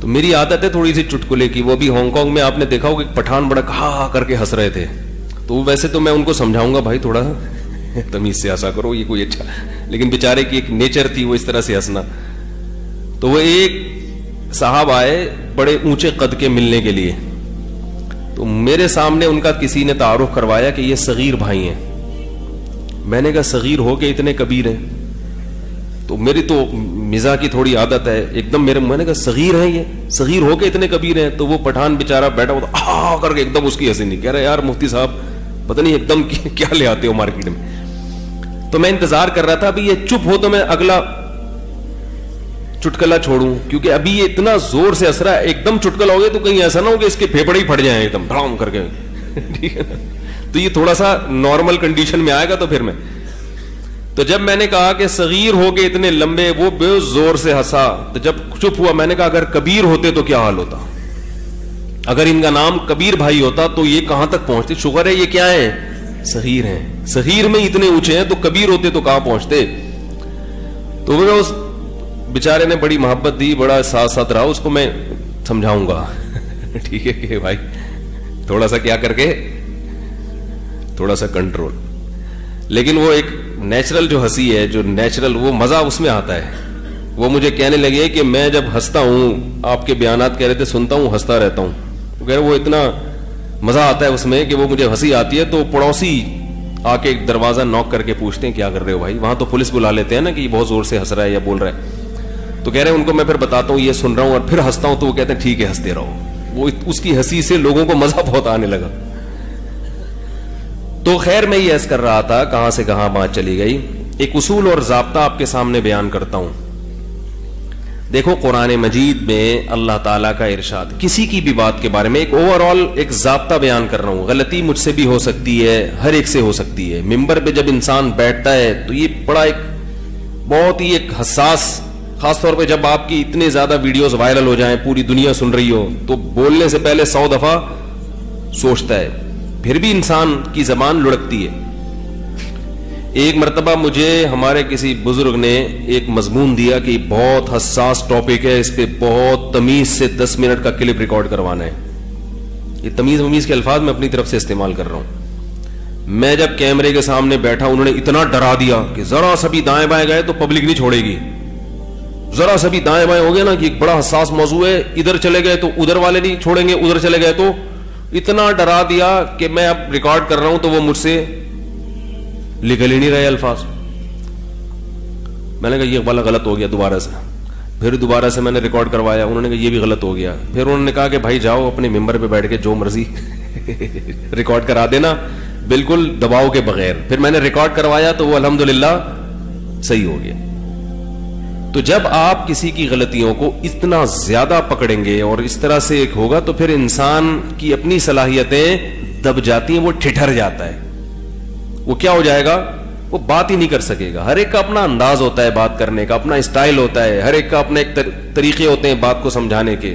تو میری عادت ہے تھوڑی سی چٹکلے کی. وہ بھی ہانگ کانگ میں آپ نے دیکھا ہوگا پٹھان بڑا ہا کر کے ہنس رہے تھے, تو ویسے تو میں ان کو سمجھاؤں گا بھائی تھوڑا تمیز سے ہنسا کرو, یہ کوئی اچھا, لیکن بیچارے کی ایک نیچر تھی وہ اس طرح سے ہنسنا. تو وہ ایک صاحب آئے بڑے اونچے قد کے ملنے کے لیے, تو میرے سامنے ان کا کسی نے تعارف کروایا کہ یہ صغیر بھائی ہیں. میں نے کہا صغیر ہو کے اتنے کبیر ہیں؟ تو میری تو مزاح کی تھوڑی عادت ہے, ایک دم میں نے کہا صغیر ہیں یہ, صغیر ہو کے اتنے کبیر ہیں؟ تو وہ پٹھان بیچارہ بیٹھا ہوا تھا کر کے ایک دم اس کی ہنسی نہیں, کہہ رہا یار مفتی صاحب پتہ نہیں ایک دم کیا لے آتے ہو مارکیٹ میں. تو میں انتظار کر رہا تھا ابھی یہ چپ ہو تو میں اگلا چٹکلا چھوڑوں, کیونکہ ابھی یہ اتنا زور سے ہنس رہا ہے, ایک دم چٹکلا ہو گیا تو کہیں ایسا نہ ہو کہ اس کے پھیپڑے ہی پھٹ جائیں ایک دم دھڑام کر کے, ٹھیک ہے نا. تو یہ تھوڑا سا نارمل کنڈیشن میں آئے گا. تو پھر تو جب میں نے کہا کہ صغیر ہو کے اتنے لمبے, وہ بے زور سے ہنسا. تو جب چپ ہوا میں نے کہا اگر کبیر ہوتے تو کیا حال ہوتا, اگر ان کا نام کبیر بھائی ہوتا تو یہ کہاں تک پہنچتے. شکر ہے یہ کیا ہے, صغیر ہیں, صغیر میں اتنے اونچے ہیں, تو کبیر ہوتے تو کہاں پہنچتے. تو وہ اس بیچارے نے بڑی محبت دی, بڑا ساتھ ساتھ رہا, اس کو میں سمجھاؤں گا ٹھیک ہے کہ بھائی تھوڑا سا کیا کر کے تھوڑا سا کنٹرول. لیکن وہ ایک نیچرل جو ہنسی ہے, جو نیچرل وہ مزہ اس میں آتا ہے. وہ مجھے کہنے لگے کہ میں جب ہنستا ہوں, آپ کے بیانات کہہ رہے تھے سنتا ہوں ہنستا رہتا ہوں, کہہ رہے وہ اتنا مزہ آتا ہے اس میں کہ وہ مجھے ہنسی آتی ہے. تو پڑوسی آ کے ایک دروازہ نوک کر کے پوچھتے ہیں کیا کر رہے ہو بھائی, وہاں تو پولیس بلا لیتے ہیں نا کہ یہ بہت زور سے ہنس رہا ہے یا بول رہا ہے. تو کہہ رہے ہیں ان کو میں پھر بتاتا ہوں یہ سن رہا ہوں اور پھر ہنستا ہوں, تو وہ کہتے ہیں ٹھیک ہے ہنستے رہو. وہ اس کی ہنسی سے لوگوں کو مزہ بہت آنے لگا. تو خیر میں یہ عرض کر رہا تھا, کہاں سے کہاں بات چلی گئی. ایک اصول اور ضابطہ آپ کے سامنے بیان کرتا ہوں. دیکھو قرآن مجید میں اللہ تعالیٰ کا ارشاد کسی کی بھی بات کے بارے میں, ایک اوور آل ایک ضابطہ بیان کر رہا ہوں. غلطی مجھ سے بھی ہو سکتی ہے, ہر ایک سے ہو سکتی ہے. ممبر پہ جب انسان بیٹھتا ہے تو یہ بڑا ایک بہت ہی ایک حساس, خاص طور پہ جب آپ کی اتنے زیادہ ویڈیوز وائرل ہو جائیں, پوری دنیا سن رہی ہو, تو بولنے سے پہلے 100 دفعہ سوچتا ہے, پھر بھی انسان کی زبان لڑکتی ہے. ایک مرتبہ مجھے ہمارے کسی بزرگ نے ایک مضمون دیا کہ بہت حساس ٹاپک ہے, اس پہ بہت تمیز سے 10 منٹ کا کلپ ریکارڈ کروانا ہے. یہ تمیز کے الفاظ میں اپنی طرف سے استعمال کر رہا ہوں. میں جب کیمرے کے سامنے بیٹھا, انہوں نے اتنا ڈرا دیا کہ ذرا سا بھی دائیں بائیں گئے تو پبلک نہیں چھوڑے گی, ذرا سا بھی دائیں بائیں ہو گیا نا کہ ایک بڑا حساس موضوع ہے, ادھر چلے گئے تو ادھر والے نہیں چھوڑیں گے, ادھر چلے گئے تو. اتنا ڈرا دیا کہ میں اب ریکارڈ کر رہا ہوں تو وہ مجھ سے نکل ہی نہیں رہے الفاظ. میں نے کہا یہ والا غلط ہو گیا, دوبارہ سے. پھر دوبارہ سے میں نے ریکارڈ کروایا, انہوں نے کہا یہ بھی غلط ہو گیا. پھر انہوں نے کہا کہ بھائی جاؤ اپنے ممبر پہ بیٹھ کے جو مرضی ریکارڈ کرا دینا, بالکل دباؤ کے بغیر. پھر میں نے ریکارڈ کروایا تو وہ الحمدللہ صحیح ہو گیا. تو جب آپ کسی کی غلطیوں کو اتنا زیادہ پکڑیں گے اور اس طرح سے ایک ہوگا تو پھر انسان کی اپنی صلاحیتیں دب جاتی ہیں, وہ ٹھٹر جاتا ہے. وہ کیا ہو جائے گا, وہ بات ہی نہیں کر سکے گا. ہر ایک کا اپنا انداز ہوتا ہے بات کرنے کا, اپنا اسٹائل ہوتا ہے, ہر ایک کا اپنے ایک طریقے ہوتے ہیں بات کو سمجھانے کے.